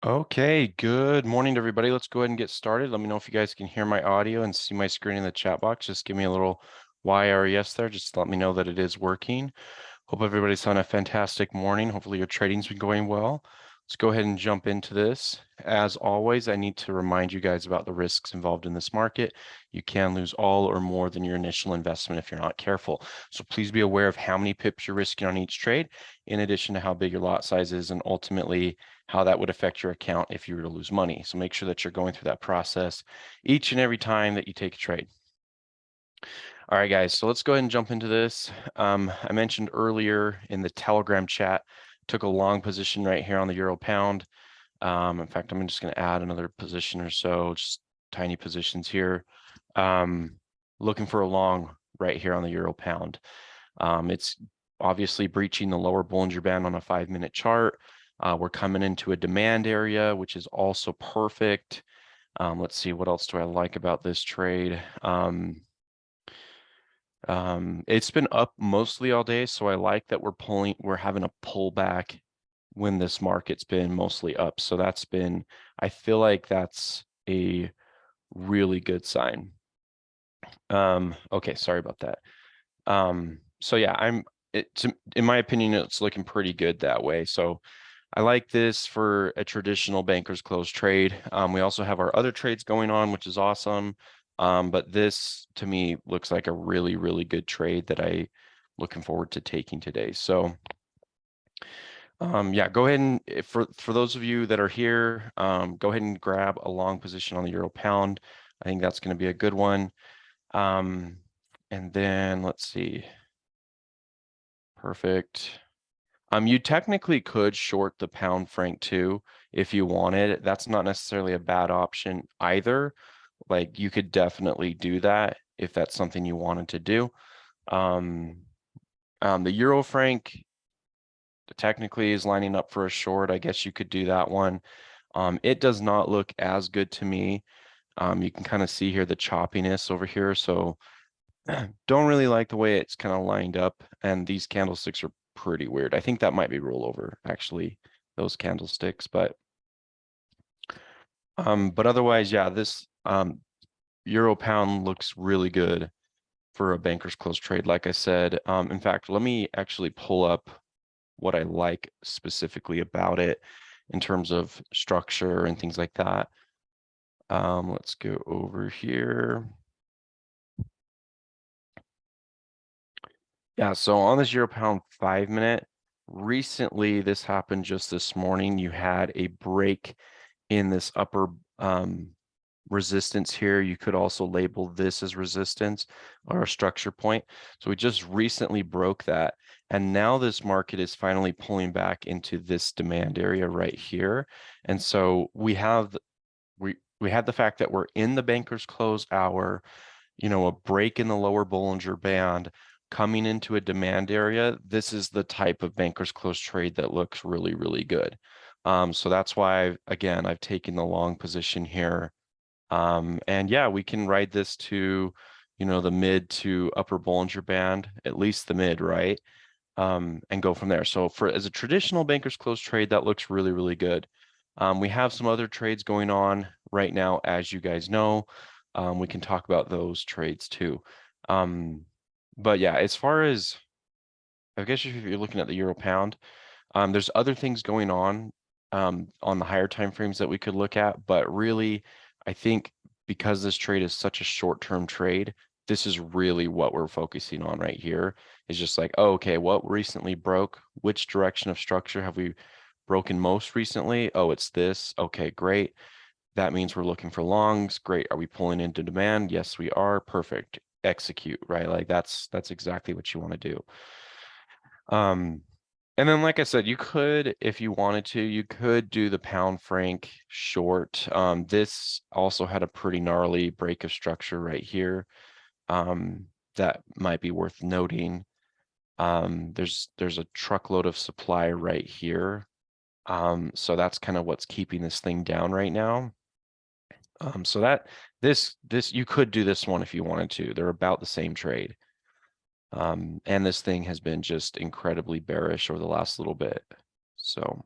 Okay, good morning to everybody. Let's go ahead and get started. Let me know if you guys can hear my audio and see my screen in the chat box. Just give me a little Y or yes there. Just let me know that it is working. Hope everybody's having a fantastic morning. Hopefully your trading's been going well. Let's go ahead and jump into this. As always, I need to remind you guys about the risks involved in this market. You can lose all or more than your initial investment if you're not careful. So please be aware of how many pips you're risking on each trade, in addition to how big your lot size is and ultimately how that would affect your account if you were to lose money. So make sure that you're going through that process each and every time that you take a trade. All right, guys, so let's go ahead and jump into this. I mentioned earlier in the Telegram chat, took a long position right here on the euro pound. In fact, I'm just going to add another position or so, just tiny positions here. Looking for a long right here on the euro pound. It's obviously breaching the lower Bollinger Band on a 5-minute chart. We're coming into a demand area, which is also perfect. Let's see, what else do I like about this trade? It's been up mostly all day, so I like that we're having a pullback when this market's been mostly up. So I feel like that's a really good sign. Okay, sorry about that. So yeah, in my opinion, it's looking pretty good that way. So I like this for a traditional banker's close trade. We also have our other trades going on, which is awesome. But this to me looks like a really, really good trade that I'm looking forward to taking today. So yeah, go ahead and for those of you that are here, go ahead and grab a long position on the euro pound. I think that's going to be a good one. And then let's see. Perfect. You technically could short the pound franc too if you wanted. That's not necessarily a bad option either. Like you could definitely do that if that's something you wanted to do. The euro franc technically is lining up for a short. I guess you could do that one. It does not look as good to me. You can kind of see here the choppiness over here. So don't really like the way it's kind of lined up, and these candlesticks are pretty weird. I think that might be rollover, actually, those candlesticks, but otherwise, yeah, this euro pound looks really good for a banker's close trade, like I said. In fact, let me actually pull up what I like specifically about it in terms of structure and things like that. Let's go over here. Yeah, so on this euro pound 5-minute, recently this happened just this morning. You had a break in this upper resistance here. You could also label this as resistance or a structure point. So we just recently broke that. And now this market is finally pulling back into this demand area right here. And so we had the fact that we're in the banker's close hour, a break in the lower Bollinger Band, coming into a demand area. This is the type of banker's close trade that looks really, really good. So that's why, again, I've taken the long position here. And yeah, we can ride this to, the mid to upper Bollinger Band, at least the mid, right? And go from there. So as a traditional banker's close trade, that looks really, really good. We have some other trades going on right now, as you guys know. We can talk about those trades too. But yeah, as far as, I guess if you're looking at the euro pound, there's other things going on the higher time frames that we could look at, but really, I think because this trade is such a short-term trade, this is really what we're focusing on right here. Is just like, oh, okay, what recently broke? Which direction of structure have we broken most recently? Oh, it's this. Okay, great. That means we're looking for longs. Great. Are we pulling into demand? Yes, we are. Perfect. Execute, right? Like that's exactly what you want to do. And then, like I said, you could, if you wanted to, you could do the pound franc short. This also had a pretty gnarly break of structure right here. That might be worth noting. There's a truckload of supply right here. So that's kind of what's keeping this thing down right now. So that this you could do this one if you wanted to. They're about the same trade. And this thing has been just incredibly bearish over the last little bit. So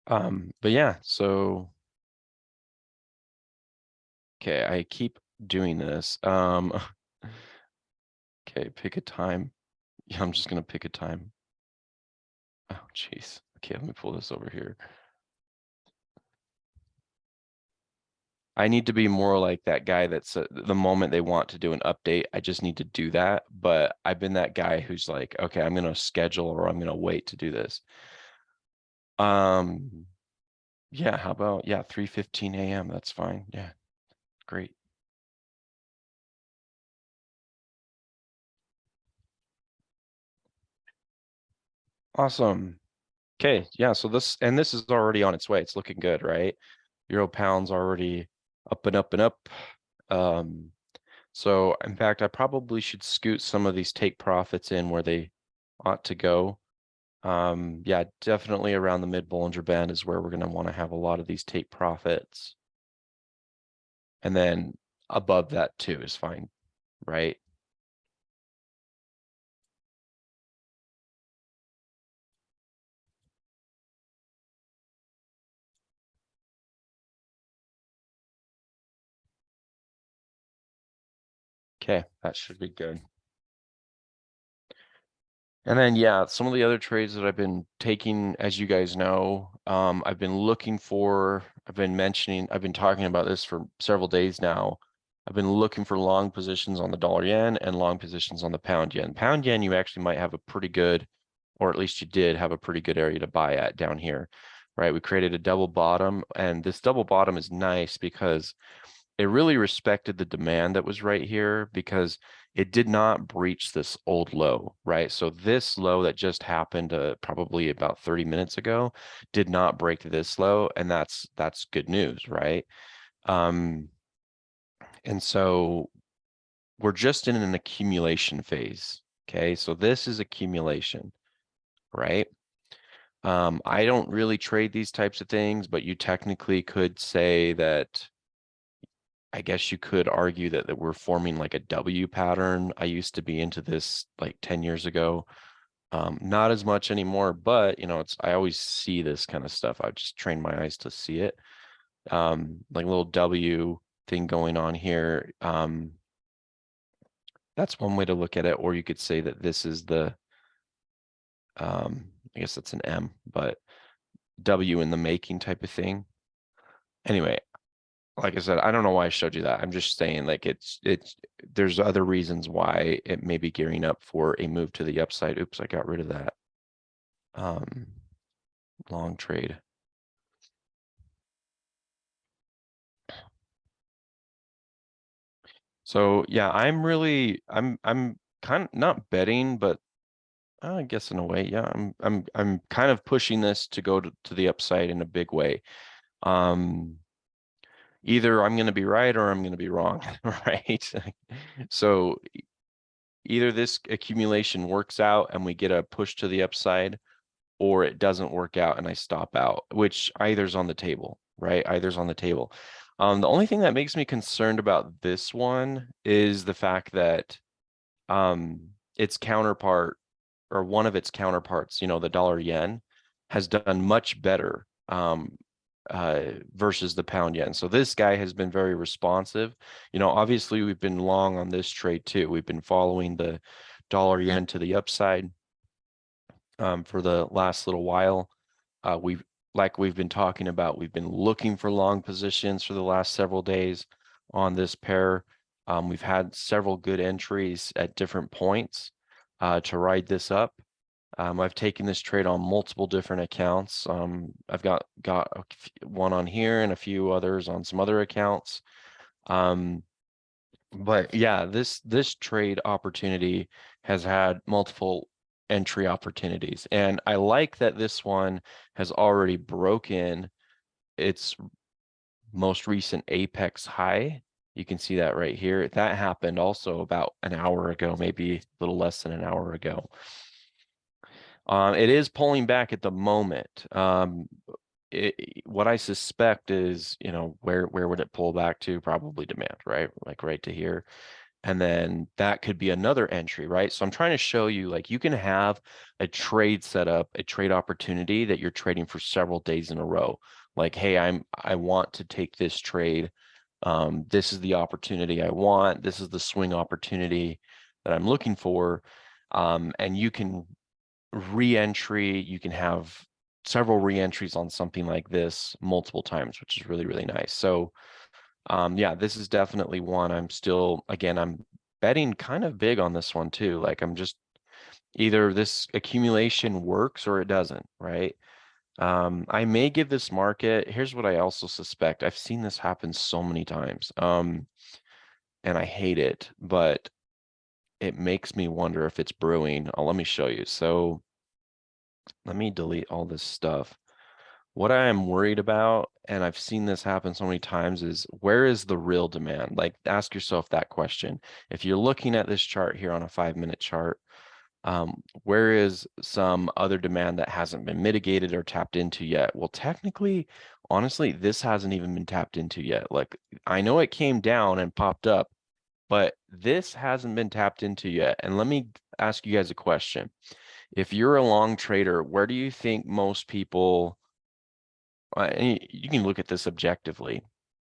But yeah, so okay, I keep doing this. Okay, pick a time. Yeah, I'm just gonna pick a time. Oh, jeez. Okay, let me pull this over here. I need to be more like that guy that's the moment they want to do an update, I just need to do that. But I've been that guy who's like, okay, I'm gonna schedule or I'm gonna wait to do this. Um, yeah, how about 3:15 a.m. That's fine. Yeah, great. Awesome. Okay, yeah, so this is already on its way. It's looking good, right? Euro pound's already up and up and up. Um, so in fact, I probably should scoot some of these take profits in where they ought to go. Yeah, definitely around the mid Bollinger Band is where we're going to want to have a lot of these take profits. And then above that too is fine, right? Okay, that should be good. And then, yeah, some of the other trades that I've been taking, as you guys know, I've been looking for, I've been talking about this for several days now. I've been looking for long positions on the dollar yen and long positions on the pound yen. Pound yen, you actually might have a pretty good, or at least you did have a pretty good area to buy at down here, right? We created a double bottom, and this double bottom is nice because it really respected the demand that was right here because it did not breach this old low, right? So this low that just happened probably about 30 minutes ago did not break this low, and that's good news, right? Um, and so we're just in an accumulation phase. Okay, so this is accumulation, right? I don't really trade these types of things, but you technically could say that I guess you could argue that we're forming like a W pattern. I used to be into this like 10 years ago. Not as much anymore, but you know, I always see this kind of stuff. I just train my eyes to see it. Like a little W thing going on here. That's one way to look at it, or you could say that this is the I guess that's an M, but W in the making type of thing. Anyway, like I said, I don't know why I showed you that. I'm just saying like there's other reasons why it may be gearing up for a move to the upside. Oops, I got rid of that. Long trade. So yeah, I'm kind of not betting, but I guess in a way, yeah, I'm kind of pushing this to go to the upside in a big way. Um, Either I'm going to be right or I'm going to be wrong, right? So either this accumulation works out and we get a push to the upside, or it doesn't work out and I stop out, which either's on the table, right? Either's on the table. The only thing that makes me concerned about this one is the fact that its counterpart, or one of its counterparts, you know, the dollar yen, has done much better versus the pound yen. So this guy has been very responsive. You know, obviously we've been long on this trade too. We've been following the dollar yen to the upside for the last little while. Like we've been talking about, we've been looking for long positions for the last several days on this pair. We've had several good entries at different points to ride this up. I've taken this trade on multiple different accounts. I've got one on here and a few others on some other accounts. But yeah, this trade opportunity has had multiple entry opportunities. And I like that this one has already broken its most recent apex high. You can see that right here. That happened also about an hour ago, maybe a little less than an hour ago. It is pulling back at the moment. What I suspect is, you know, where would it pull back to? Probably demand, right? Like right to here. And then that could be another entry, right? So I'm trying to show you, like, you can have a trade setup, a trade opportunity that you're trading for several days in a row. Like, hey, I want to take this trade. This is the opportunity I want. This is the swing opportunity that I'm looking for. And you can re-entry, you can have several re-entries on something like this multiple times, which is really, really nice. So yeah, this is definitely one I'm still, again, I'm betting kind of big on this one too. Like, I'm just either this accumulation works or it doesn't, right? I may give this market, here's what I also suspect. I've seen this happen so many times. And I hate it, but it makes me wonder if it's brewing. Let me show you. So let me delete all this stuff. What I am worried about, and I've seen this happen so many times, is where is the real demand? Like, ask yourself that question. If you're looking at this chart here on a 5-minute chart, where is some other demand that hasn't been mitigated or tapped into yet? Well, technically, honestly, this hasn't even been tapped into yet. Like, I know it came down and popped up, but this hasn't been tapped into yet. And let me ask you guys a question. If you're a long trader, where do you think most people, and you can look at this objectively,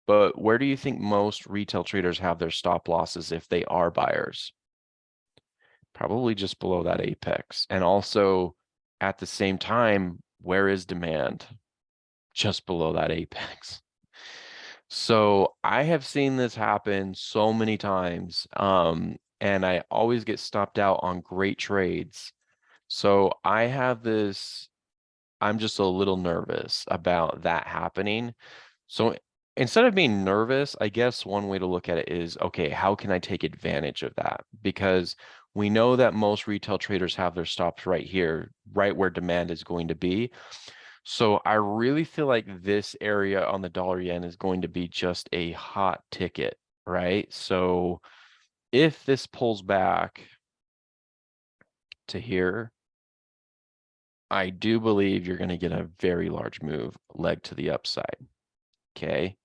but where do you think most retail traders have their stop losses if they are buyers? Probably just below that apex. And also at the same time, where is demand? Just below that apex. So I have seen this happen so many times, and I always get stopped out on great trades. So I have this, I'm just a little nervous about that happening. So instead of being nervous, I guess one way to look at it is, okay, how can I take advantage of that? Because we know that most retail traders have their stops right here, right where demand is going to be. So I really feel like this area on the dollar yen is going to be just a hot ticket, right? So if this pulls back to here, I do believe you're going to get a very large move leg to the upside. Okay.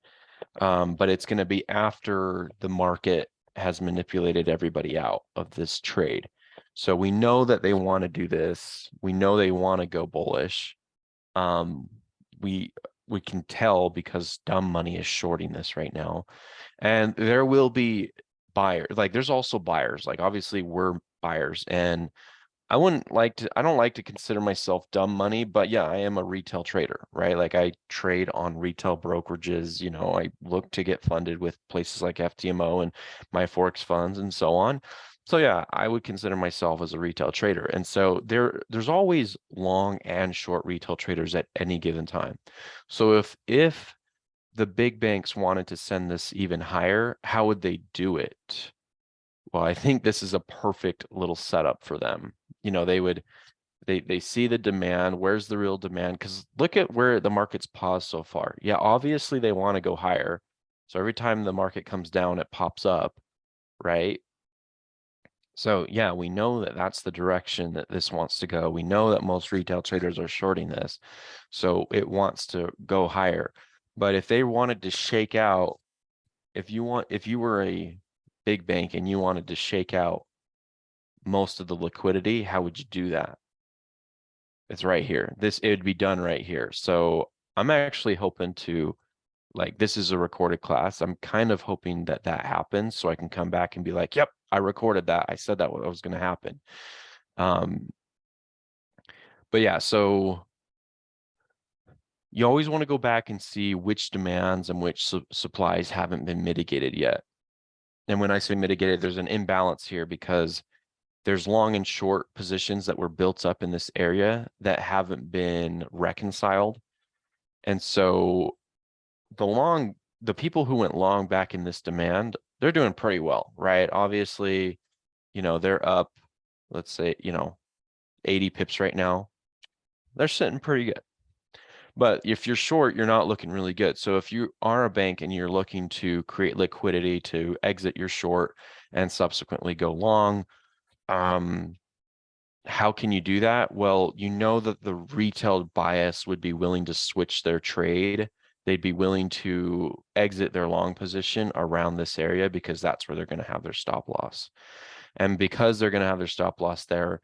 But it's going to be after the market has manipulated everybody out of this trade. So we know that they want to do this. We know they want to go bullish. Um, we we can tell because dumb money is shorting this right now. And there will be buyers. Like, there's also buyers. Like, obviously we're buyers, and I don't like to consider myself dumb money, but yeah, I am a retail trader, right? Like, I trade on retail brokerages, I look to get funded with places like FTMO and my Forex funds and so on. So yeah, I would consider myself as a retail trader. And so there's always long and short retail traders at any given time. So if the big banks wanted to send this even higher, how would they do it? Well, I think this is a perfect little setup for them. They see the demand. Where's the real demand? Because look at where the market's paused so far. Yeah, obviously they want to go higher. So every time the market comes down, it pops up, right? So yeah, we know that that's the direction that this wants to go. We know that most retail traders are shorting this. So it wants to go higher. But if they wanted to shake out, if you were a big bank and you wanted to shake out most of the liquidity, how would you do that? It's right here. It would be done right here. So I'm actually hoping to, like, this is a recorded class. I'm kind of hoping that that happens so I can come back and be like, yep, I recorded that. I said that was going to happen. Um, but yeah, so you always want to go back and see which demands and which supplies haven't been mitigated yet. And when I say mitigated, there's an imbalance here because there's long and short positions that were built up in this area that haven't been reconciled. And so the people who went long back in this demand, they're doing pretty well, right? Obviously, they're up, let's say, 80 pips right now. They're sitting pretty good. But if you're short, you're not looking really good. So if you are a bank and you're looking to create liquidity to exit your short and subsequently go long, how can you do that? Well, you know that the retail bias would be willing to switch their trade they'd be willing to exit their long position around this area because that's where they're going to have their stop loss. And because they're going to have their stop loss there,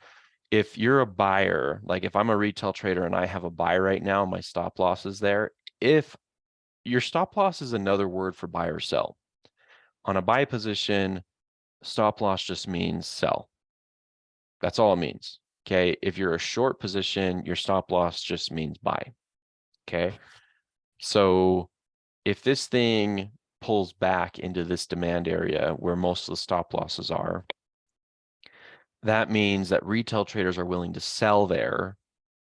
if you're a buyer, like if I'm a retail trader and I have a buy right now, my stop loss is there. If your stop loss is another word for buy or sell. On a buy position, stop loss just means sell. That's all it means. Okay. If you're a short position, your stop loss just means buy. Okay. So if this thing pulls back into this demand area where most of the stop losses are, that means that retail traders are willing to sell there.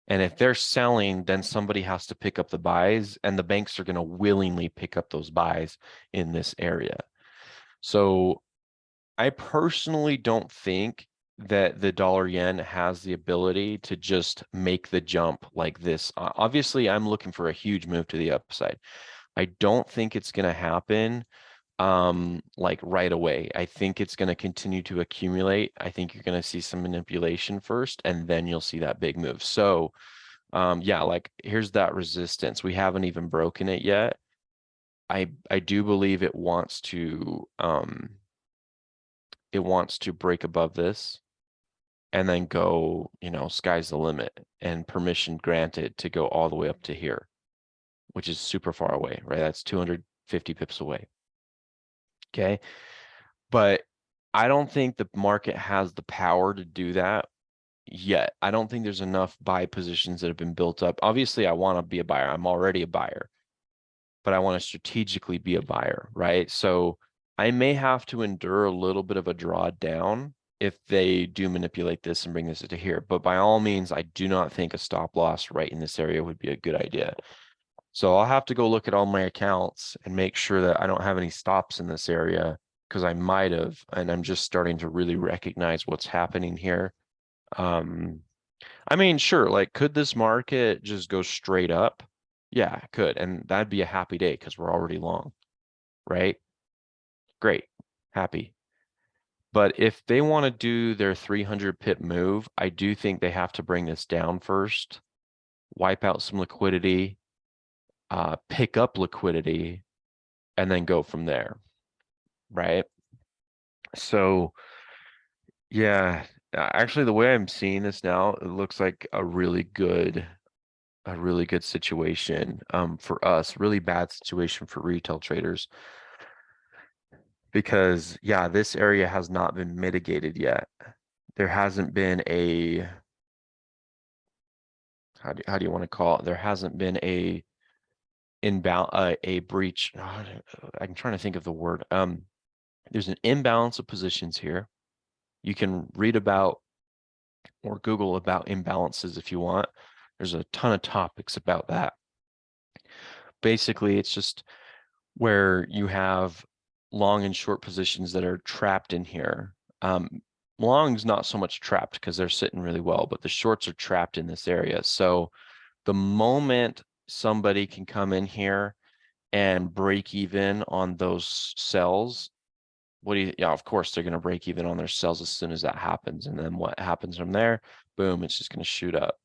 And if they're selling, then somebody has to pick up the buys, and the banks are going to willingly pick up those buys in this area. So I personally don't think that the dollar yen has the ability to just make the jump like this. Obviously, I'm looking for a huge move to the upside. I don't think it's going to happen like right away. I think it's going to continue to accumulate. I think you're going to see some manipulation first, and then you'll see that big move. So yeah, like here's that resistance. We haven't even broken it yet. I do believe it wants to break above this and then go, you know, sky's the limit, and permission granted to go all the way up to here, which is super far away, right? That's 250 pips away. Okay. But I don't think the market has the power to do that yet. I don't think there's enough buy positions that have been built up. Obviously, I want to be a buyer. I'm already a buyer, but I want to strategically be a buyer, right? So I may have to endure a little bit of a drawdown if they do manipulate this and bring this to here. But by all means, I do not think a stop loss right in this area would be a good idea. So I'll have to go look at all my accounts and make sure that I don't have any stops in this area, because I might have, and I'm just starting to really recognize what's happening here. I mean, sure, like could this market just go straight up? Yeah, it could. And that'd be a happy day because we're already long, right? Great, happy. But if they want to do their 300 pip move, I do think they have to bring this down first, wipe out some liquidity, pick up liquidity, and then go from there, right? So yeah, actually the way I'm seeing this now, it looks like a really good situation for us, really bad situation for retail traders, because yeah, this area has not been mitigated yet. There hasn't been a, how do you want to call it? There hasn't been a inbound a breach. I'm trying to think of the word. There's an imbalance of positions here. You can read about or Google about imbalances if you want. There's a ton of topics about that. Basically, it's just where you have long and short positions that are trapped in here. Long's not so much trapped because they're sitting really well, but the shorts are trapped in this area. So the moment somebody can come in here and break even on those sells, yeah, of course they're going to break even on their sells as soon as that happens. And then what happens from there? Boom, it's just going to shoot up.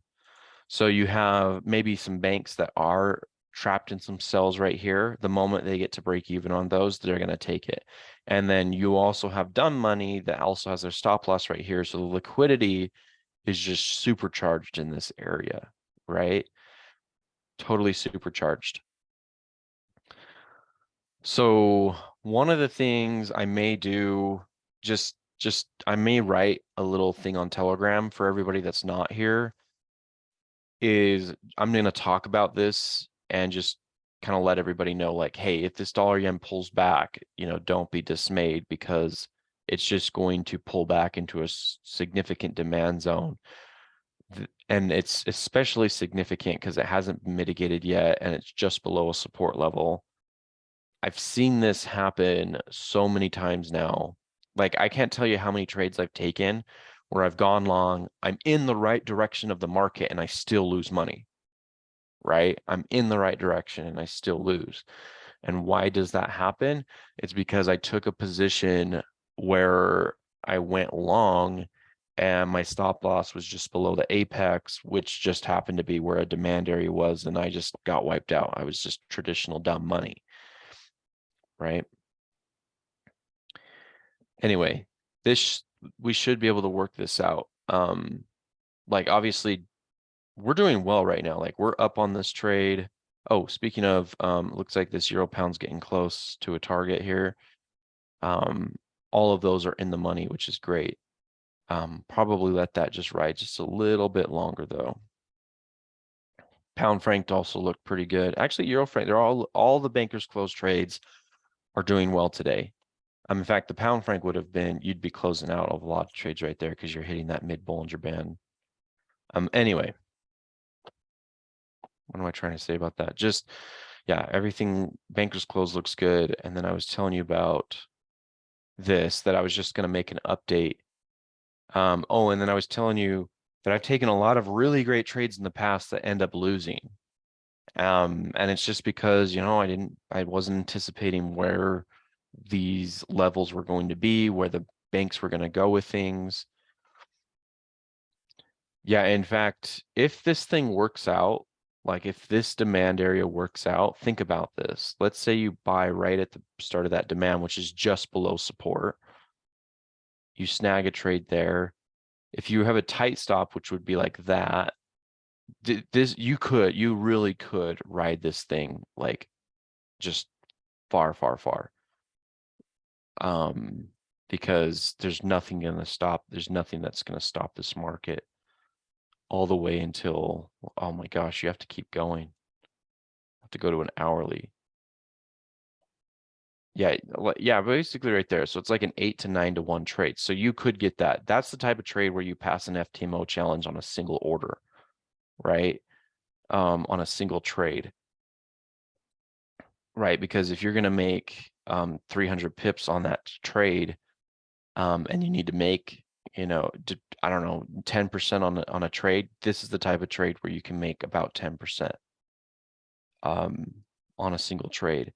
So you have maybe some banks that are trapped in some sells right here. The moment they get to break even on those, they're going to take it. And then you also have dumb money that also has their stop loss right here. So the liquidity is just supercharged in this area, right? Totally supercharged. So one of the things I may do, just I may write a little thing on Telegram for everybody that's not here, is I'm going to talk about this and just kind of let everybody know, like, hey, if this dollar yen pulls back, you know, don't be dismayed, because it's just going to pull back into a significant demand zone. And it's especially significant because it hasn't been mitigated yet and it's just below a support level. I've seen this happen so many times now. Like, I can't tell you how many trades I've taken where I've gone long, I'm in the right direction of the market and I still lose money, right? I'm in the right direction and I still lose. And why does that happen? It's because I took a position where I went long and my stop loss was just below the apex, which just happened to be where a demand area was, and I just got wiped out. I was just traditional dumb money, right? Anyway, we should be able to work this out. Like obviously we're doing well right now. Like we're up on this trade. Oh, speaking of, looks like this euro pound's getting close to a target here. All of those are in the money, which is great. Probably let that just ride just a little bit longer though. Pound franc also looked pretty good. Actually, euro franc, they're all the bankers closed trades are doing well today. In fact, the pound franc would have been, you'd be closing out of a lot of trades right there because you're hitting that mid Bollinger Band. Anyway, what am I trying to say about that? Just, yeah, everything bankers close looks good. And then I was telling you about this, that I was just going to make an update. Oh, and then I was telling you that I've taken a lot of really great trades in the past that end up losing. And it's just because, you know, I wasn't anticipating where these levels were going to be, where the banks were going to go with things. Yeah, in fact, if this thing works out, like if this demand area works out, think about this. Let's say you buy right at the start of that demand, which is just below support. You snag a trade there. If you have a tight stop, which would be like that, you really could ride this thing like just far, far, far. Because there's nothing there's nothing that's gonna stop this market all the way until, oh my gosh, you have to keep going. Have to go to an hourly. Yeah, basically right there. So it's like an 8 to 9 to 1 trade. So you could get that. That's the type of trade where you pass an FTMO challenge on a single order, right? On a single trade, right? Because if you're going to make 300 pips on that trade, and you need to make, you know, I don't know, 10% on a trade, this is the type of trade where you can make about 10% on a single trade.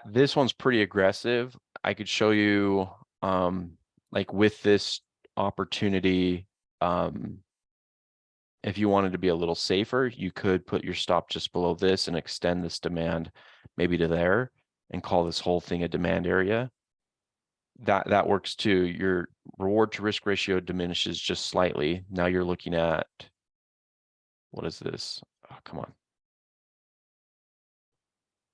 This one's pretty aggressive. I could show you, like with this opportunity, if you wanted to be a little safer, you could put your stop just below this and extend this demand maybe to there and call this whole thing a demand area. That works too. Your reward to risk ratio diminishes just slightly. Now you're looking at, what is this? Oh, come on.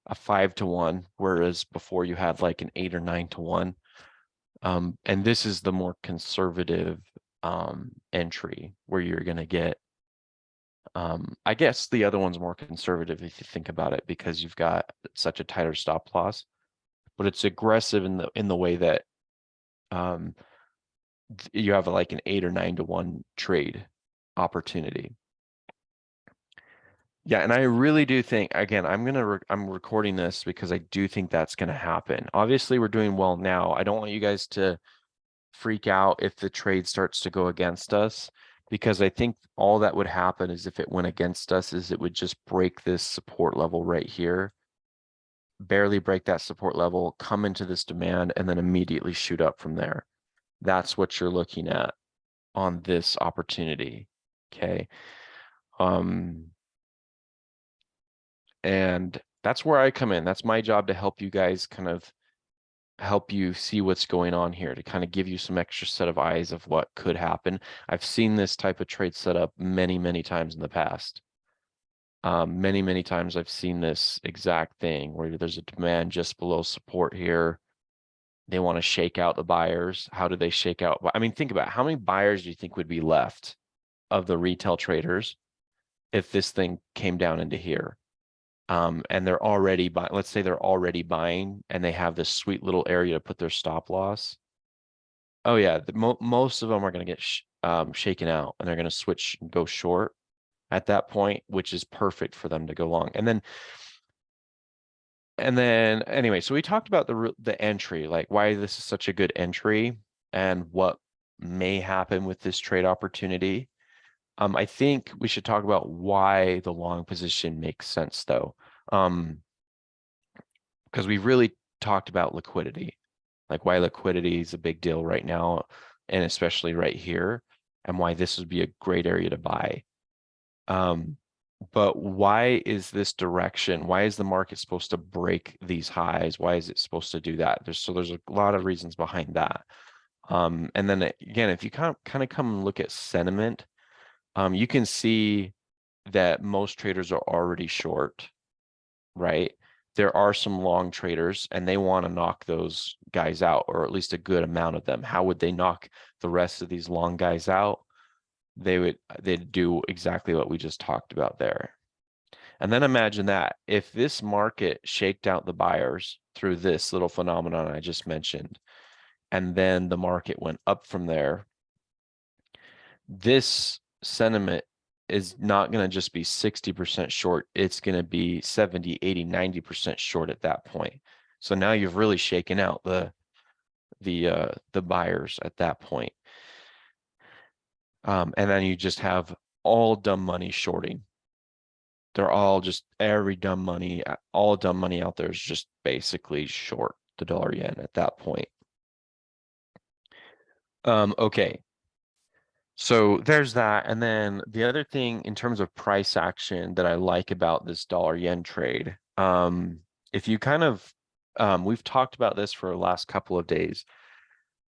A 5 to 1, whereas before you had like an 8 or 9 to 1. And this is the more conservative entry where you're going to get, I guess the other one's more conservative if you think about it, because you've got such a tighter stop loss, but it's aggressive in the way that you have like an 8 or 9 to 1 trade opportunity. Yeah, and I really do think, again, I'm recording this because I do think that's going to happen. Obviously, we're doing well now. I don't want you guys to freak out if the trade starts to go against us, because I think all that would happen is if it went against us is it would just break this support level right here, barely break that support level, come into this demand, and then immediately shoot up from there. That's what you're looking at on this opportunity. Okay. And that's where I come in. That's my job, to help you guys kind of help you see what's going on here, to kind of give you some extra set of eyes of what could happen. I've seen this type of trade set up many, many times in the past. Many, many times I've seen this exact thing where there's a demand just below support here. They want to shake out the buyers. How do they shake out? I mean, think about it. How many buyers do you think would be left of the retail traders if this thing came down into here? And they're already buying, let's say they're already buying and they have this sweet little area to put their stop loss. Oh yeah, most of them are going to get shaken out, and they're going to switch and go short at that point, which is perfect for them to go long. And then anyway, so we talked about the entry, like why this is such a good entry and what may happen with this trade opportunity. I think we should talk about why the long position makes sense though. Because we've really talked about liquidity. like why liquidity is a big deal right now, and especially right here, and why this would be a great area to buy. But why is this direction? Why is the market supposed to break these highs? Why is it supposed to do that? There's a lot of reasons behind that. And then again, if you kind of come and look at sentiment, you can see that most traders are already short, right? There are some long traders and they want to knock those guys out, or at least a good amount of them. How would they knock the rest of these long guys out? They'd do exactly what we just talked about there. And then imagine that if this market shaked out the buyers through this little phenomenon I just mentioned, and then the market went up from there, this sentiment is not going to just be 60% short. It's going to be 70, 80, 90% short at that point. So now you've really shaken out the buyers at that point. And then you just have all dumb money shorting. They're all just every dumb money, all dumb money out there is just basically short the dollar yen at that point. Okay. So there's that. And then the other thing in terms of price action that I like about this dollar yen trade, if you kind of, we've talked about this for the last couple of days.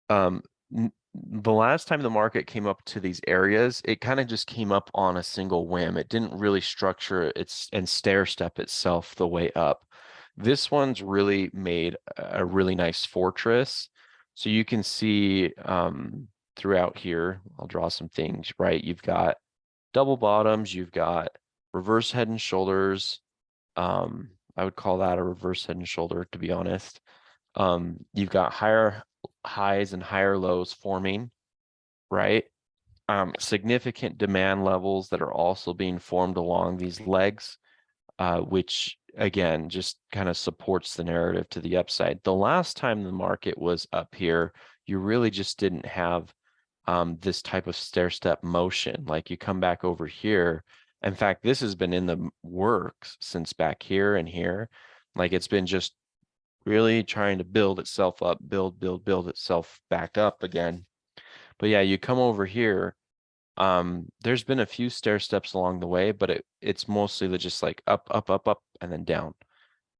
The last time the market came up to these areas, it kind of just came up on a single whim. It didn't really structure its and stair step itself the way up. This one's really made a really nice fortress. So you can see throughout here, I'll draw some things, right? You've got double bottoms, you've got reverse head and shoulders. I would call that a reverse head and shoulder, to be honest. You've got higher highs and higher lows forming, right? Significant demand levels that are also being formed along these legs, which again just kind of supports the narrative to the upside. The last time the market was up here, you really just didn't have this type of stair-step motion. Like you come back over here. In fact, this has been in the works since back here and here. Like it's been just really trying to build itself up, build itself back up again. But yeah, you come over here. There's been a few stair steps along the way, but it's mostly just like up, and then down.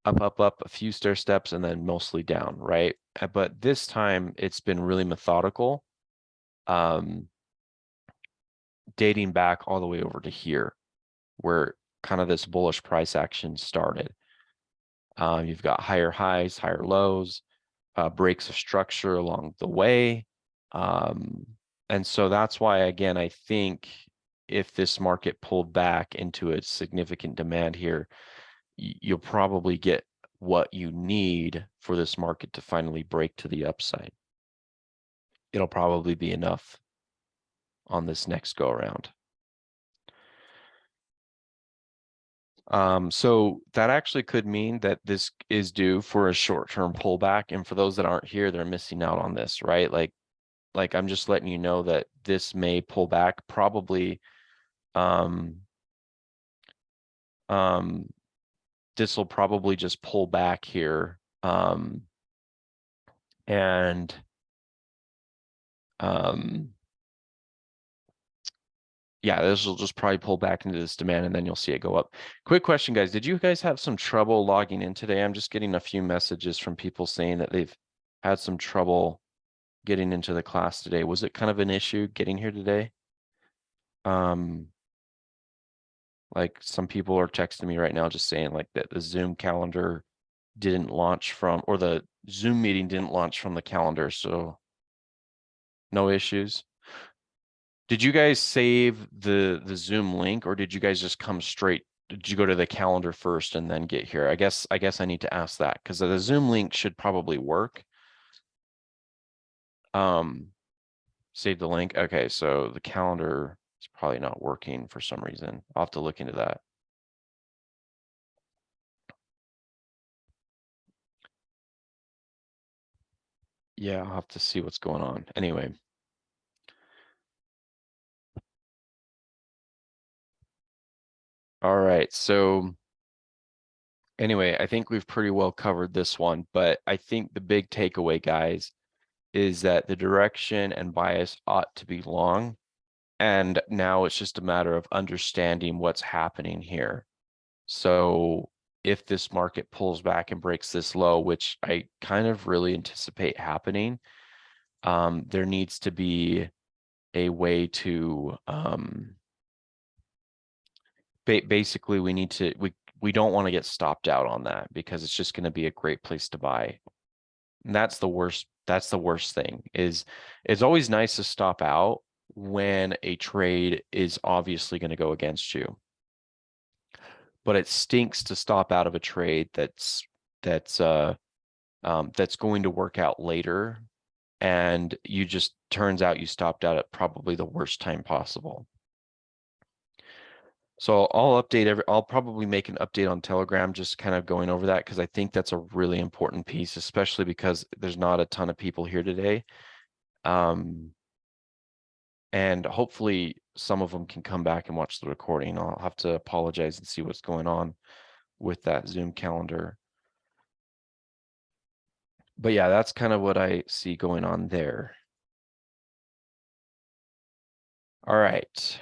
Up, a few stair steps, and then mostly down, right? But this time it's been really methodical, dating back all the way over to here, where kind of this bullish price action started. You've got higher highs, higher lows, breaks of structure along the way. And so that's why, again, I think if this market pulled back into a significant demand here, you'll probably get what you need for this market to finally break to the upside. It'll probably be enough on this next go around. So that actually could mean that this is due for a short-term pullback. And for those that aren't here, they're missing out on this, right? Like I'm just letting you know that this may pull back probably. This will probably just pull back here. And yeah, this will just probably pull back into this demand and then you'll see it go up. Quick question, guys. Did you guys have some trouble logging in today? I'm just getting a few messages from people saying that they've had some trouble getting into the class today. Was it kind of an issue getting here today? Like some people are texting me right now just saying like that the Zoom calendar didn't launch from, or the Zoom meeting didn't launch from the calendar, so no issues. Did you guys save the Zoom link, or did you guys just come straight? Did you go to the calendar first and then get here? I guess I need to ask that because the Zoom link should probably work. Save the link. Okay, so the calendar is probably not working for some reason. I'll have to look into that. Yeah, I'll have to see what's going on. Anyway. All right, so Anyway, I think we've pretty well covered this one, but I think the big takeaway, guys, is that the direction and bias ought to be long. And now it's just a matter of understanding what's happening here. So if this market pulls back and breaks this low, which I kind of really anticipate happening, there needs to be a way to basically we don't want to get stopped out on that because it's just going to be a great place to buy. And that's the worst thing is it's always nice to stop out when a trade is obviously going to go against you. But it stinks to stop out of a trade that's going to work out later, and you just turns out you stopped out at probably the worst time possible. So I'll probably make an update on Telegram, just kind of going over that because I think that's a really important piece, especially because there's not a ton of people here today. And hopefully some of them can come back and watch the recording. I'll have to apologize and see what's going on with that Zoom calendar. But yeah, that's kind of what I see going on there. All right.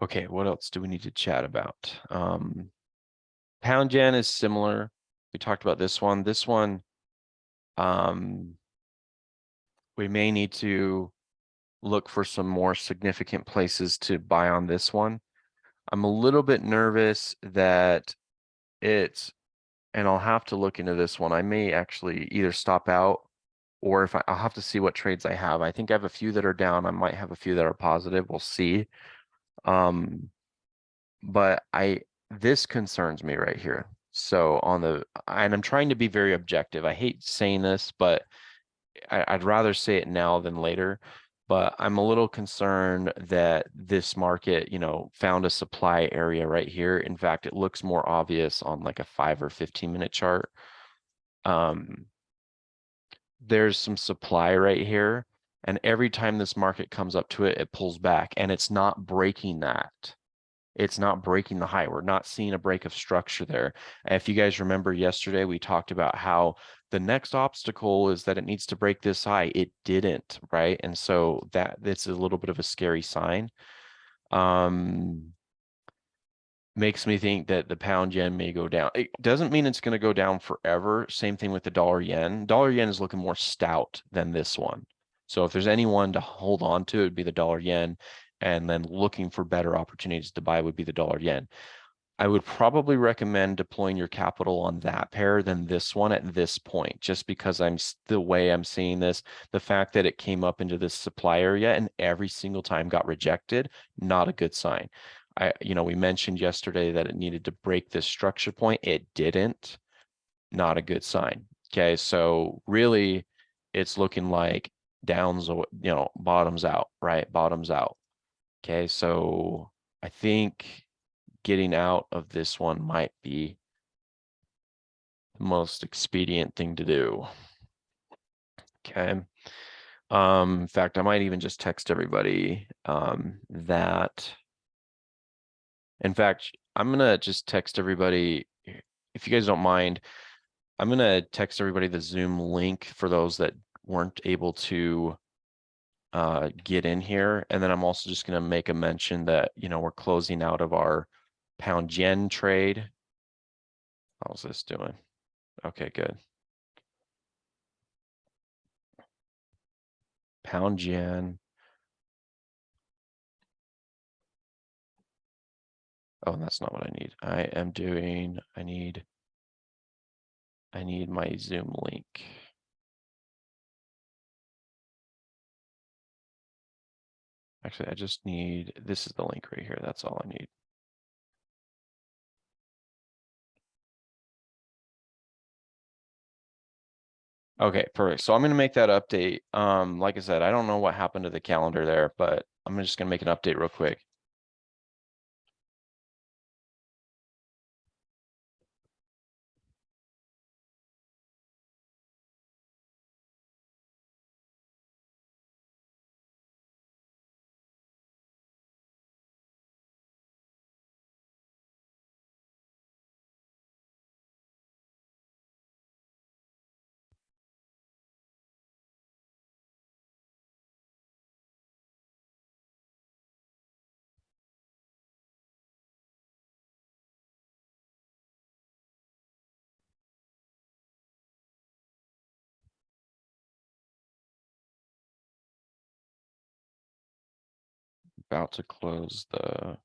Okay, what else do we need to chat about? Pound yen is similar. We talked about this one. This one, we may need to look for some more significant places to buy on this one. I'm a little bit nervous that it's, and I'll have to look into this one. I may actually either stop out or if I'll have to see what trades I have. I think I have a few that are down. I might have a few that are positive. We'll see. But this concerns me right here. So and I'm trying to be very objective. I hate saying this, but I'd rather say it now than later. But I'm a little concerned that this market, found a supply area right here. In fact, it looks more obvious on like a 5 or 15-minute chart. There's some supply right here, and every time this market comes up to it, it pulls back, and it's not breaking that. It's not breaking the high. We're not seeing a break of structure there. And if you guys remember yesterday, we talked about how the next obstacle is that it needs to break this high. It didn't, right? And so that's a little bit of a scary sign. Makes me think that the pound yen may go down. It doesn't mean it's going to go down forever. Same thing with the dollar yen. Dollar yen is looking more stout than this one. So if there's anyone to hold on to, it would be the dollar yen. And then looking for better opportunities to buy would be the dollar yen. I would probably recommend deploying your capital on that pair than this one at this point, just because the way I'm seeing this, the fact that it came up into this supply area and every single time got rejected, not a good sign. We mentioned yesterday that it needed to break this structure point. It didn't, not a good sign. Okay, so really it's looking like bottoms out, right? Bottoms out. Okay, so I think getting out of this one might be the most expedient thing to do. Okay. In fact, I might even just text everybody that. In fact, I'm gonna just text everybody, if you guys don't mind, I'm gonna text everybody the Zoom link for those that weren't able to get in here. And then I'm also just gonna make a mention that, we're closing out of our pound yen trade. How's this doing? Okay, good. Pound yen. Oh, that's not what I need. I need my Zoom link. Actually, this is the link right here. That's all I need. Okay, perfect. So I'm going to make that update. Like I said, I don't know what happened to the calendar there, but I'm just going to make an update real quick. About to close the.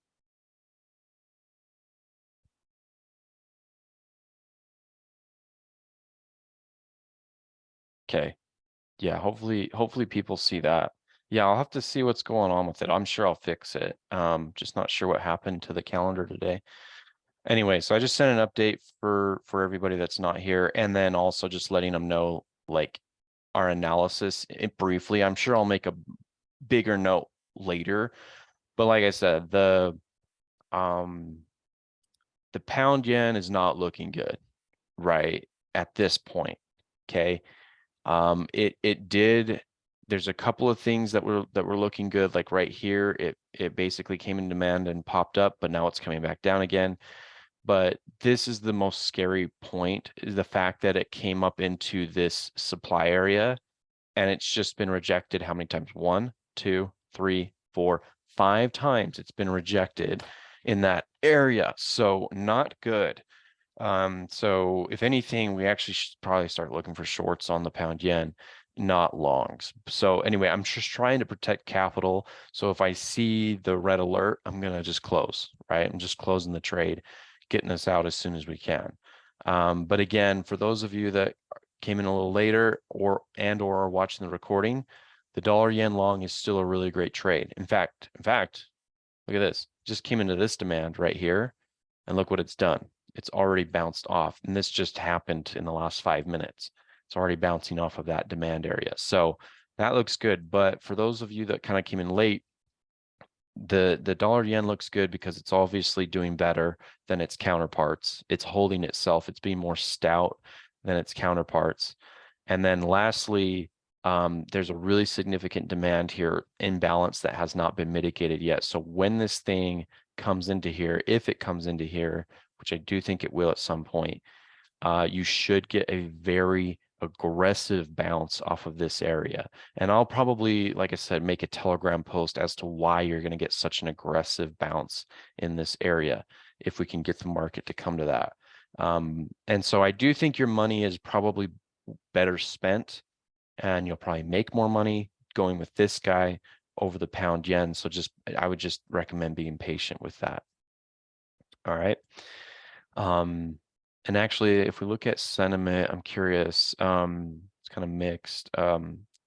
Okay. Yeah, hopefully people see that. Yeah, I'll have to see what's going on with it. I'm sure I'll fix it. Just not sure what happened to the calendar today. Anyway, so I just sent an update for everybody that's not here, and then also just letting them know like our analysis briefly. I'm sure I'll make a bigger note later, but like I said, um the pound yen is not looking good right at this point. Okay. It did. There's a couple of things that were looking good, like right here. It basically came in demand and popped up, but now it's coming back down again. But this is the most scary point, is the fact that it came up into this supply area and it's just been rejected how many times? 1, 2, 3, 4, 5 times it's been rejected in that area. So not good. So if anything, we actually should probably start looking for shorts on the pound yen, not longs. So anyway, I'm just trying to protect capital. So if I see the red alert, I'm gonna just close, right? I'm just closing the trade, getting us out as soon as we can. But again, for those of you that came in a little later or are watching the recording, the dollar yen long is still a really great trade. In fact, look at this. Just came into this demand right here, and look what it's done. It's already bounced off, and this just happened in the last 5 minutes. It's already bouncing off of that demand area. So that looks good. But for those of you that kind of came in late, the dollar yen looks good because it's obviously doing better than its counterparts. It's holding itself. It's being more stout than its counterparts. And then lastly, there's a really significant demand here imbalance that has not been mitigated yet. So when this thing comes into here, if it comes into here, which I do think it will at some point, you should get a very aggressive bounce off of this area. And I'll probably, like I said, make a Telegram post as to why you're going to get such an aggressive bounce in this area if we can get the market to come to that. And so I do think your money is probably better spent, and you'll probably make more money going with this guy over the pound yen. So I would just recommend being patient with that. All right. And actually, if we look at sentiment, I'm curious, it's kind of mixed.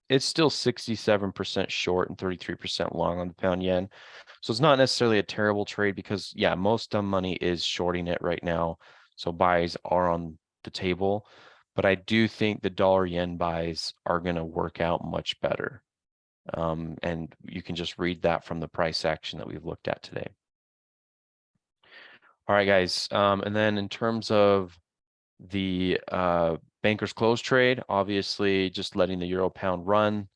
It's still 67% short and 33% long on the pound yen. So it's not necessarily a terrible trade because, yeah, most dumb money is shorting it right now. So buys are on the table. But I do think the dollar yen buys are going to work out much better. And you can just read that from the price action that we've looked at today. All right, guys. And then in terms of the banker's close trade, obviously just letting the euro pound run.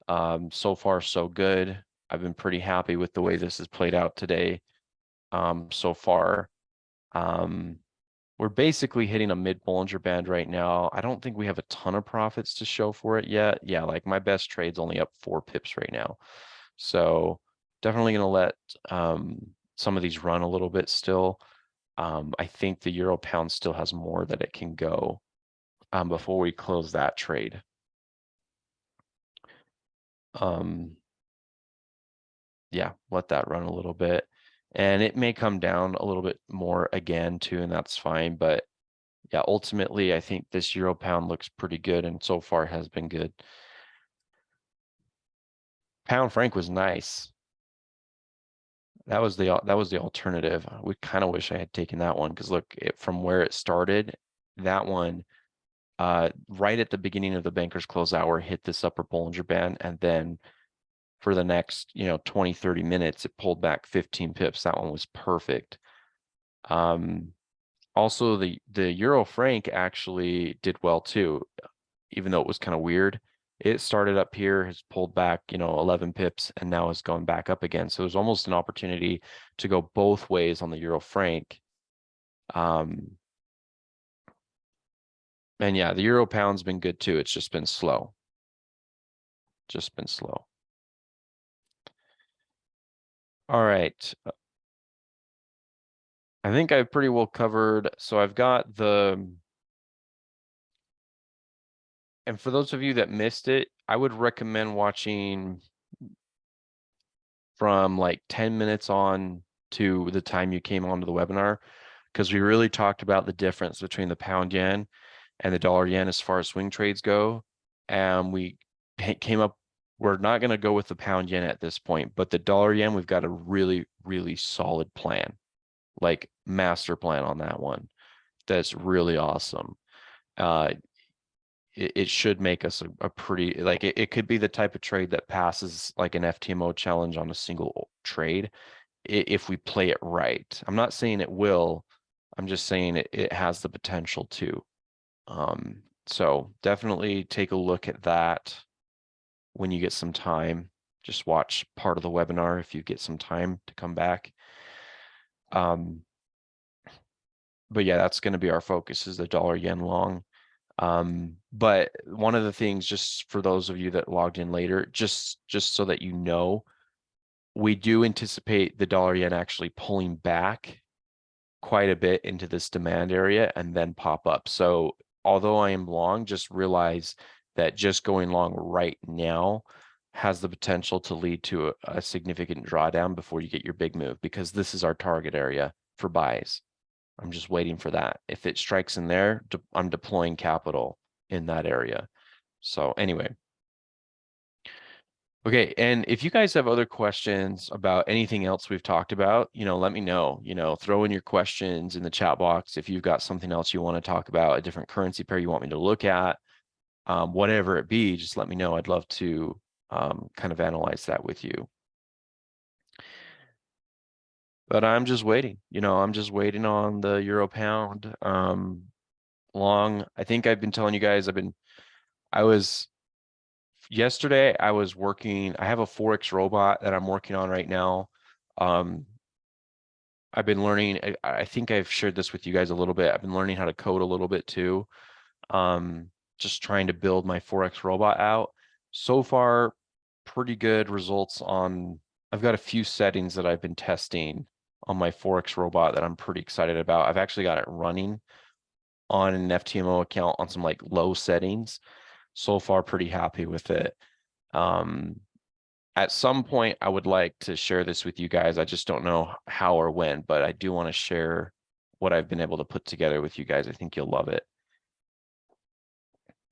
So far, so good. I've been pretty happy with the way this has played out today so far. We're basically hitting a mid Bollinger Band right now. I don't think we have a ton of profits to show for it yet. Yeah, like my best trade's only up 4 pips right now. So definitely going to let some of these run a little bit still. I think the euro pound still has more that it can go before we close that trade. Yeah, let that run a little bit. And it may come down a little bit more again too, and that's fine. But yeah, ultimately, I think this euro pound looks pretty good and so far has been good. Pound franc was nice. That was the alternative. We kind of wish I had taken that one because look, from where it started, that one right at the beginning of the banker's close hour hit this upper Bollinger Band, and then for the next 20 30 minutes it pulled back 15 pips. That one was perfect. Also the euro franc actually did well too, even though it was kind of weird. It started up here, has pulled back 11 pips, and now is going back up again. So there's almost an opportunity to go both ways on the euro franc. And yeah, the euro pound's been good too. It's just been slow. All right. I think I've pretty well covered. So I've got and for those of you that missed it, I would recommend watching from like 10 minutes on to the time you came onto the webinar, because we really talked about the difference between the pound yen and the dollar yen as far as swing trades go. And we came up, we're not going to go with the pound yen at this point, but the dollar yen, we've got a really, really solid plan, like master plan on that one. That's really awesome. It should make us a pretty, like it could be the type of trade that passes like an FTMO challenge on a single trade if we play it right. I'm not saying it will, I'm just saying it has the potential to. So definitely take a look at that when you get some time. Just watch part of the webinar if you get some time to come back. But yeah, that's going to be our focus, is the dollar yen long. But one of the things, just for those of you that logged in later, just so that you know, we do anticipate the dollar yen actually pulling back quite a bit into this demand area and then pop up. So although I am long, just realize that just going long right now has the potential to lead to a significant drawdown before you get your big move, because this is our target area for buys. I'm just waiting for that. If it strikes in there, I'm deploying capital in that area. So anyway. Okay, and if you guys have other questions about anything else we've talked about, let me know. Throw in your questions in the chat box. If you've got something else you want to talk about, a different currency pair you want me to look at, whatever it be, just let me know. I'd love to kind of analyze that with you. But I'm just waiting. I'm just waiting on the euro pound long. I think I've been telling you guys, yesterday I was working, I have a Forex robot that I'm working on right now. I've been learning, I think I've shared this with you guys a little bit. I've been learning how to code a little bit too. Just trying to build my Forex robot out. So far, pretty good results on, I've got a few settings that I've been testing on my Forex robot that I'm pretty excited about. I've actually got it running on an FTMO account on some like low settings. So far, pretty happy with it. At some point, I would like to share this with you guys. I just don't know how or when, but I do want to share what I've been able to put together with you guys. I think you'll love it.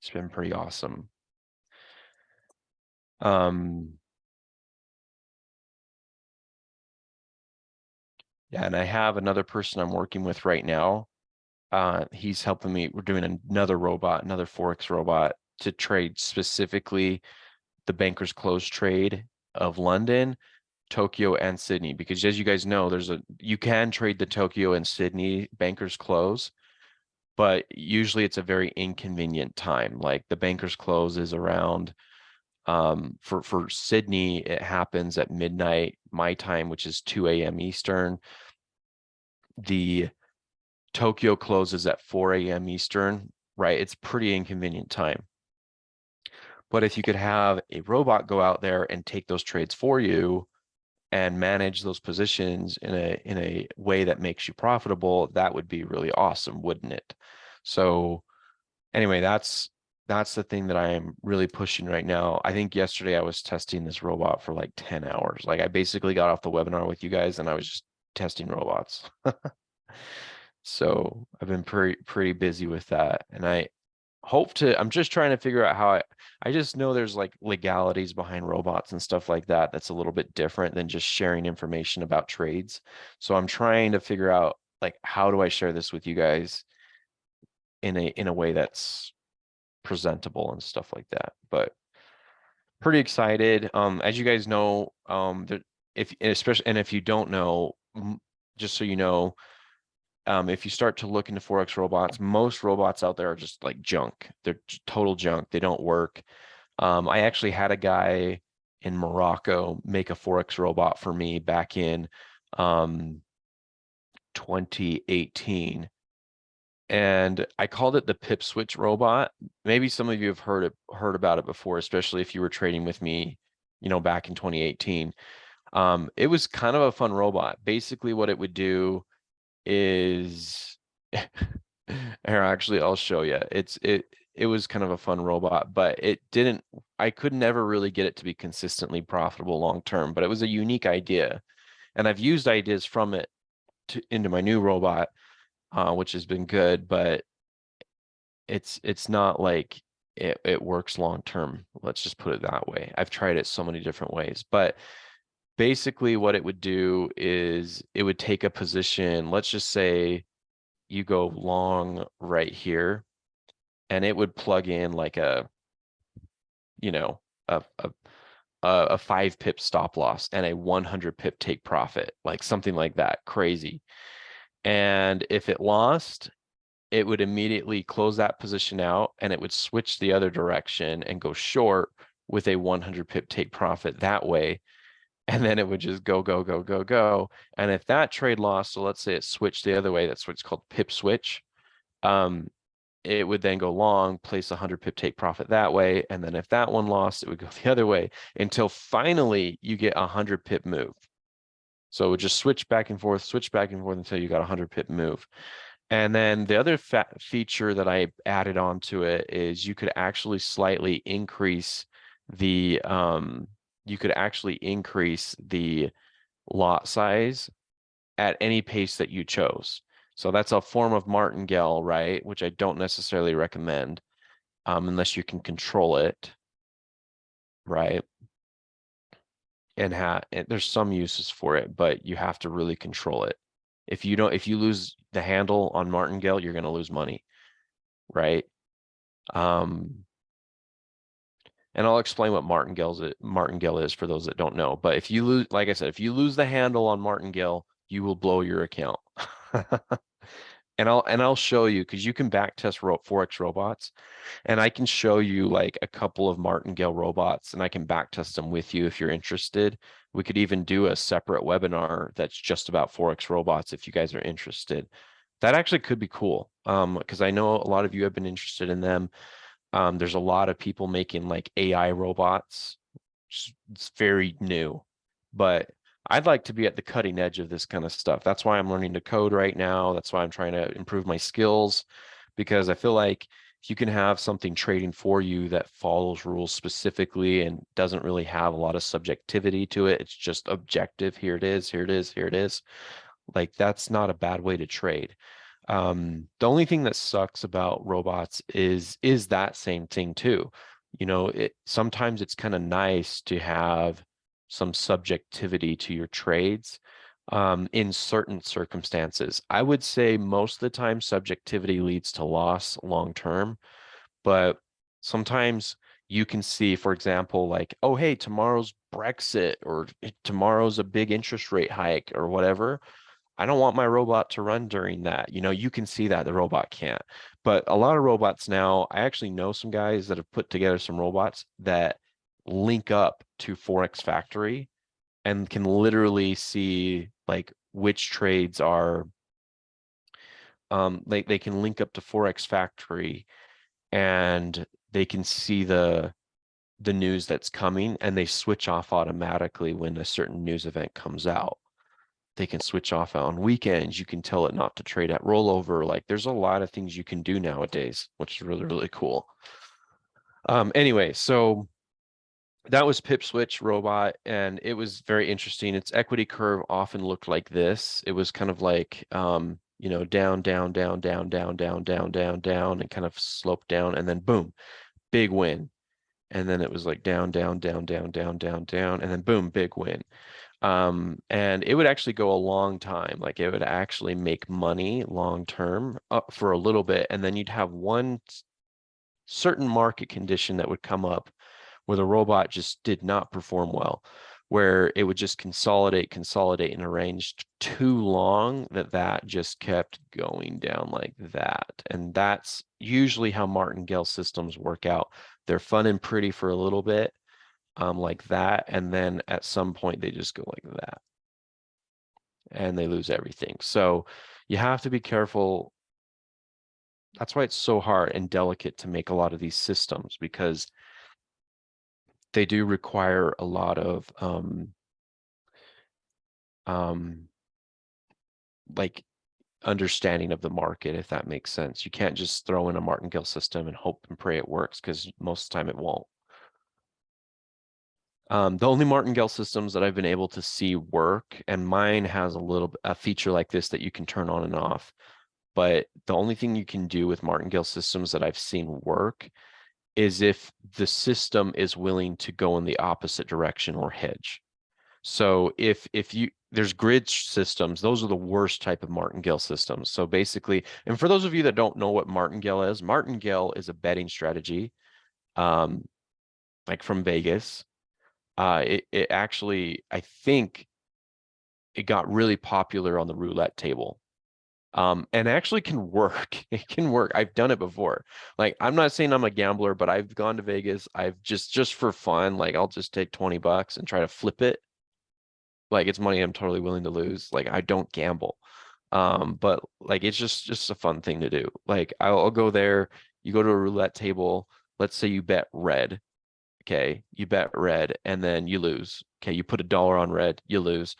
It's been pretty awesome. Yeah, and I have another person I'm working with right now. He's helping me. We're doing another robot, another Forex robot to trade specifically the banker's close trade of London, Tokyo, and Sydney, because as you guys know, you can trade the Tokyo and Sydney banker's close, but usually it's a very inconvenient time. Like the banker's close is around for Sydney, it happens at midnight my time, which is 2 a.m. Eastern. The Tokyo closes at 4 a.m. Eastern, right? It's pretty inconvenient time. But if you could have a robot go out there and take those trades for you and manage those positions in a way that makes you profitable, that would be really awesome, wouldn't it? So anyway, that's the thing that I am really pushing right now. I think yesterday I was testing this robot for like 10 hours. Like I basically got off the webinar with you guys and I was just testing robots. So I've been pretty busy with that. And I'm just trying to figure out how I just know there's like legalities behind robots and stuff like that. That's a little bit different than just sharing information about trades. So I'm trying to figure out like, how do I share this with you guys in a way that's presentable and stuff like that. But pretty excited. As you guys know, if you don't know, just so you know, if you start to look into Forex robots, most robots out there are just like junk. They're total junk. They don't work. I actually had a guy in Morocco make a Forex robot for me back in 2018. And I called it the pip switch robot. Maybe some of you have heard about it before, especially if you were trading with me, back in 2018. It was kind of a fun robot. Basically, what it would do is, here, actually, I'll show you. it was kind of a fun robot, but it didn't, I could never really get it to be consistently profitable long term, but it was a unique idea. And I've used ideas from it into my new robot, which has been good, but it's not like it works long term. Let's just put it that way. I've tried it so many different ways, but basically what it would do is it would take a position. Let's just say you go long right here, and it would plug in like a, you know, a a, a 5 pip stop loss and a 100 pip take profit, like something like that, crazy. And if it lost, it would immediately close that position out and it would switch the other direction and go short with a 100 pip take profit that way. And then it would just go, go, go, go, go. And if that trade lost, so let's say it switched the other way, that's what's called pip switch. It would then go long, place 100 pip take profit that way. And then if that one lost, it would go the other way until finally you get 100 pip move. So it would just switch back and forth until you got 100 pip move. And then the other feature that I added onto it is you could actually slightly increase the lot size at any pace that you chose. So that's a form of martingale, right? Which I don't necessarily recommend, unless you can control it, right? And there's some uses for it, but you have to really control it. If you lose the handle on martingale, you're going to lose money, right? And I'll explain what martingale is for those that don't know. But if you lose, like I said, if you lose the handle on martingale, you will blow your account. And I'll show you, because you can back test Forex robots, and I can show you like a couple of martingale robots, and I can back test them with you if you're interested. We could even do a separate webinar that's just about Forex robots if you guys are interested. That actually could be cool, because I know a lot of you have been interested in them. There's a lot of people making like AI robots. It's very new, but I'd like to be at the cutting edge of this kind of stuff. That's why I'm learning to code right now. That's why I'm trying to improve my skills, because I feel like if you can have something trading for you that follows rules specifically and doesn't really have a lot of subjectivity to it, it's just objective. Here it is, here it is, here it is. Like, that's not a bad way to trade. The only thing that sucks about robots is that same thing too. You know, sometimes it's kind of nice to have some subjectivity to your trades, in certain circumstances. I would say most of the time subjectivity leads to loss long term, but sometimes you can see, for example, like, oh, hey, tomorrow's Brexit, or tomorrow's a big interest rate hike or whatever. I don't want my robot to run during that. You know, you can see that the robot can't. But a lot of robots now, I actually know some guys that have put together some robots that link up to Forex Factory and can literally see like which trades are, they can link up to Forex Factory, and they can see the news that's coming, and they switch off automatically when a certain news event comes out. They can switch off on weekends. You can tell it not to trade at rollover. Like, there's a lot of things you can do nowadays, which is really, really cool. Anyway, so that was Pip Switch robot, and it was very interesting. Its equity curve often looked like this. It was kind of like, you know, down, down, down, down, down, down, down, down, down, and kind of sloped down, and then boom, big win. And then it was like down, down, down, down, down, down, down, and then boom, big win. And it would actually go a long time. Like, it would actually make money long term for a little bit, and then you'd have one certain market condition that would come up where the robot just did not perform well, where it would just consolidate in a range too long that just kept going down like that. And that's usually how martingale systems work out. They're fun and pretty for a little bit, like that, and then at some point they just go like that and they lose everything. So you have to be careful. That's why it's so hard and delicate to make a lot of these systems, because they do require a lot of like understanding of the market, if that makes sense. You can't just throw in a martingale system and hope and pray it works, because most of the time it won't. The only martingale systems that I've been able to see work, and mine has a feature like this that you can turn on and off, but the only thing you can do with martingale systems that I've seen work is if the system is willing to go in the opposite direction or hedge. So if there's grid systems, those are the worst type of martingale systems. So basically, and for those of you that don't know what martingale is a betting strategy, like from Vegas. It actually, I think it got really popular on the roulette table. And actually can work. It can work. I've done it before. Like, I'm not saying I'm a gambler, but I've gone to Vegas. I've just for fun, like I'll just take $20 and try to flip it. Like, it's money I'm totally willing to lose. Like, I don't gamble. But like it's just a fun thing to do. Like, I'll go there, you go to a roulette table, let's say you bet red. Okay, you bet red and then you lose. Okay, you put $1 on red, you lose.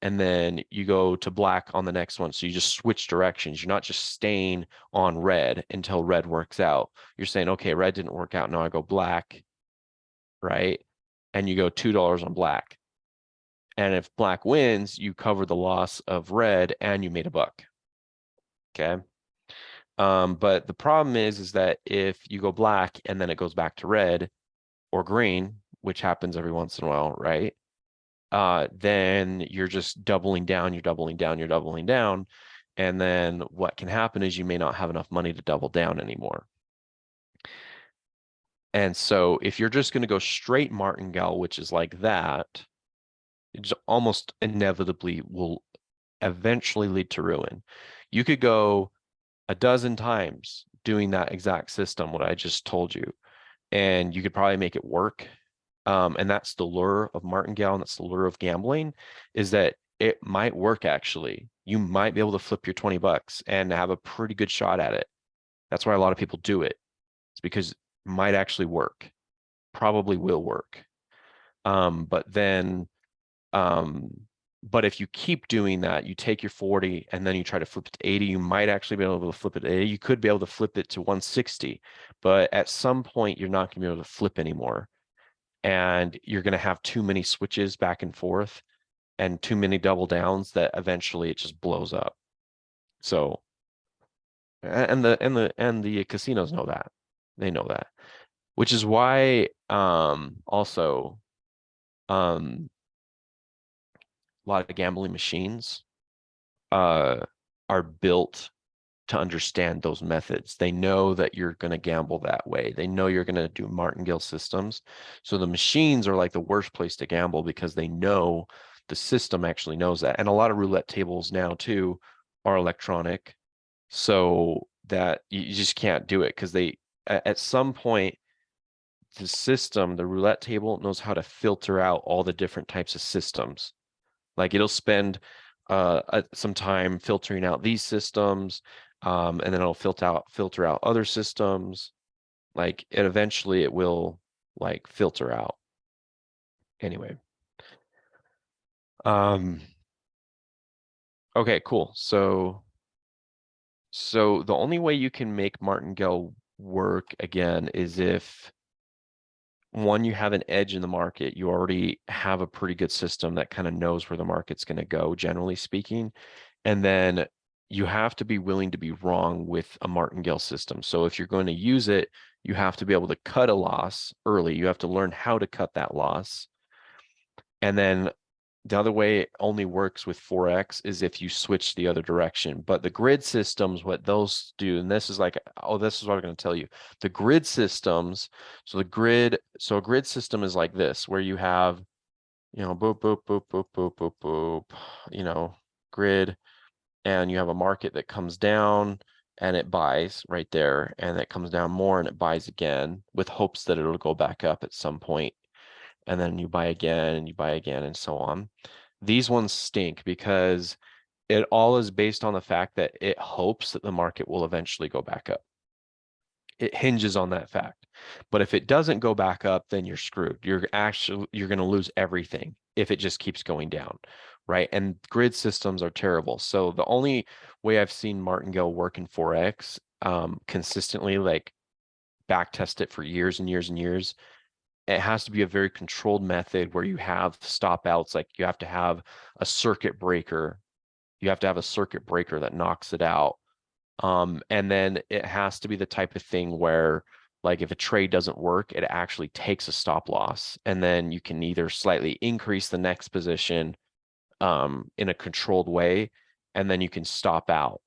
And then you go to black on the next one. So you just switch directions. You're not just staying on red until red works out. You're saying, okay, red didn't work out. Now I go black, right? And you go $2 on black. And if black wins, you cover the loss of red and you made a buck. Okay. But the problem is that if you go black and then it goes back to red or green, which happens every once in a while, right? Then you're just doubling down, you're doubling down, you're doubling down. And then what can happen is you may not have enough money to double down anymore. And so if you're just going to go straight martingale, which is like that, it's almost inevitably will eventually lead to ruin. You could go a dozen times doing that exact system, what I just told you, and you could probably make it work. And that's the lure of martingale, and that's the lure of gambling, is that it might work actually. You might be able to flip your $20 and have a pretty good shot at it. That's why a lot of people do it. It's because it might actually work, probably will work. But then, but if you keep doing that, you take your 40 and then you try to flip it to 80, you might actually be able to flip it to 80. You could be able to flip it to 160, but at some point you're not going to be able to flip anymore. And you're going to have too many switches back and forth and too many double downs that eventually it just blows up. So, and the casinos know that. They know that, which is why also a lot of gambling machines are built to understand those methods. They know that you're going to gamble that way. They know you're going to do martingale systems. So the machines are like the worst place to gamble because they know the system actually knows that. And a lot of roulette tables now too are electronic, so that you just can't do it because they at some point the system, the roulette table knows how to filter out all the different types of systems. Like it'll spend some time filtering out these systems, and then it'll filter out other systems. Like eventually it will like filter out. Anyway. Okay, cool. So the only way you can make martingale work again is if one, you have an edge in the market. You already have a pretty good system that kind of knows where the market's going to go, generally speaking. And then you have to be willing to be wrong with a martingale system. So if you're going to use it, you have to be able to cut a loss early. You have to learn how to cut that loss. And then the other way it only works with Forex is if you switch the other direction. But the grid systems, what those do, and this is like, oh, this is what I'm going to tell you. The grid systems, so a grid system is like this, where you have, boop, boop, boop, boop, boop, boop, boop, grid, and you have a market that comes down and it buys right there, and it comes down more and it buys again with hopes that it'll go back up at some point. And then you buy again and you buy again and so on. These ones stink because it all is based on the fact that it hopes that the market will eventually go back up. it hinges on that fact. But if it doesn't go back up, then you're screwed. You're going to lose everything if it just keeps going down, right? And grid systems are terrible. So the only way I've seen martingale work in Forex consistently, like back test it for years and years and years, it has to be a very controlled method where you have stop outs. Like you have to have a circuit breaker. You have to have a circuit breaker that knocks it out. And then it has to be the type of thing where, like, if a trade doesn't work, it actually takes a stop loss. And then you can either slightly increase the next position in a controlled way, and then you can stop out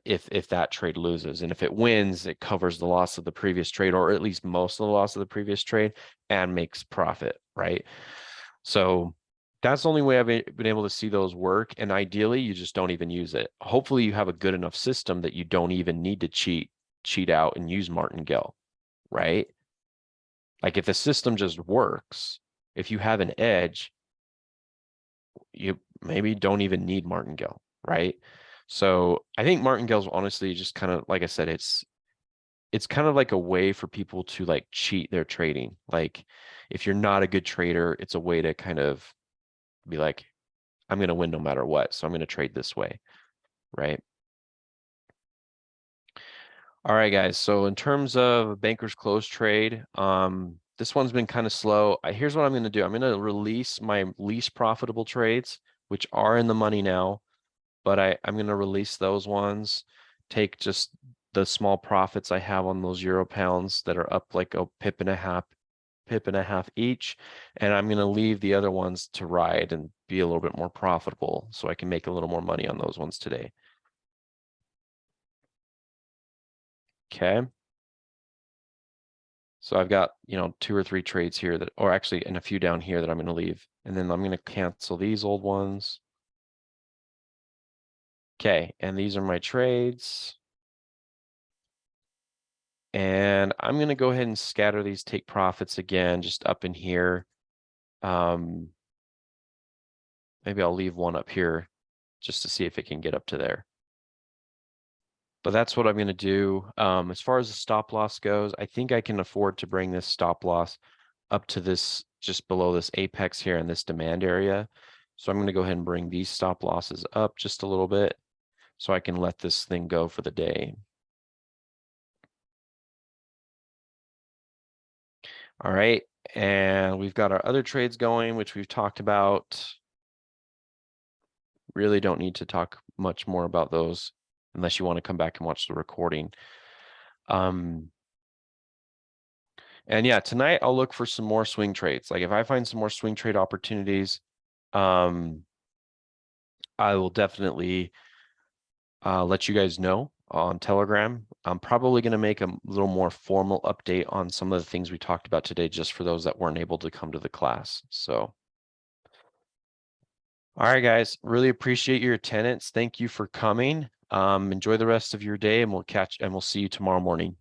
if that trade loses. And if it wins, it covers the loss of the previous trade, or at least most of the loss of the previous trade, and makes profit, right? So that's the only way I've been able to see those work. And ideally, you just don't even use it. Hopefully you have a good enough system that you don't even need to cheat out and use martingale, right? Like if the system just works, if you have an edge, you maybe don't even need martingale, right? So I think martingale's honestly just kind of, like I said, it's kind of like a way for people to like cheat their trading. Like if you're not a good trader, it's a way to kind of be like, I'm going to win no matter what, so I'm going to trade this way, right? All right, guys. So in terms of banker's close trade, this one's been kind of slow. Here's what I'm going to do. I'm going to release my least profitable trades, which are in the money now, but I'm going to release those ones, take just the small profits I have on those euro pounds that are up like a pip and a half each, and I'm going to leave the other ones to ride and be a little bit more profitable so I can make a little more money on those ones today. Okay. So I've got, 2 or 3 trades here that, or actually, and a few down here that I'm going to leave. And then I'm going to cancel these old ones. Okay. And these are my trades. And I'm going to go ahead and scatter these, take profits again, just up in here. Maybe I'll leave one up here just to see if it can get up to there. But that's what I'm going to do. As far as the stop loss goes, I think I can afford to bring this stop loss up to this, just below this apex here in this demand area. So I'm going to go ahead and bring these stop losses up just a little bit so I can let this thing go for the day. All right. And we've got our other trades going, which we've talked about. Really don't need to talk much more about those unless you want to come back and watch the recording. And yeah, tonight I'll look for some more swing trades. Like if I find some more swing trade opportunities, I will definitely let you guys know on Telegram. I'm probably going to make a little more formal update on some of the things we talked about today, just for those that weren't able to come to the class. So, all right, guys, really appreciate your attendance. Thank you for coming. Enjoy the rest of your day, and we'll see you tomorrow morning.